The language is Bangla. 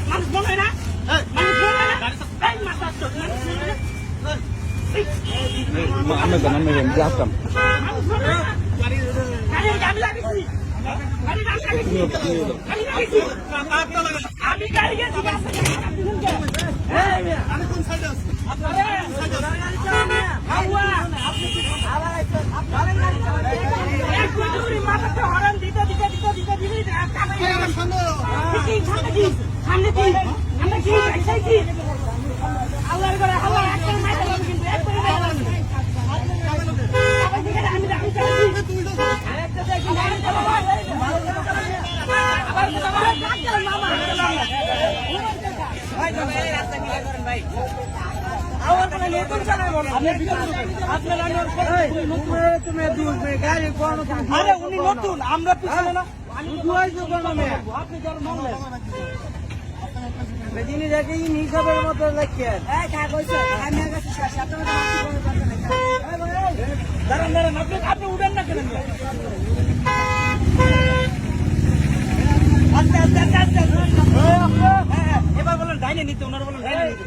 মানুষ বলে না আমি গাড়ি গেছি হরণ দিতে দিতে দিতে দিতে দিতে সামনে কি আমরা কি কি আল্লাহর ঘরে আল্লাহ একটা মাইতে হবে কিন্তু একবারে আমি একটা দেখি উনি নতুন আমরা পিছনে না জিনিস হিসাবের মতো লেখেন দাঁড়ান দাঁড়ান আপনি উঠেন না কেন আস্তে আস্তে আস্তে আস্তে এবার বলেন ডাইনে নিতে ওনারা বলেন ডাইনে নিতে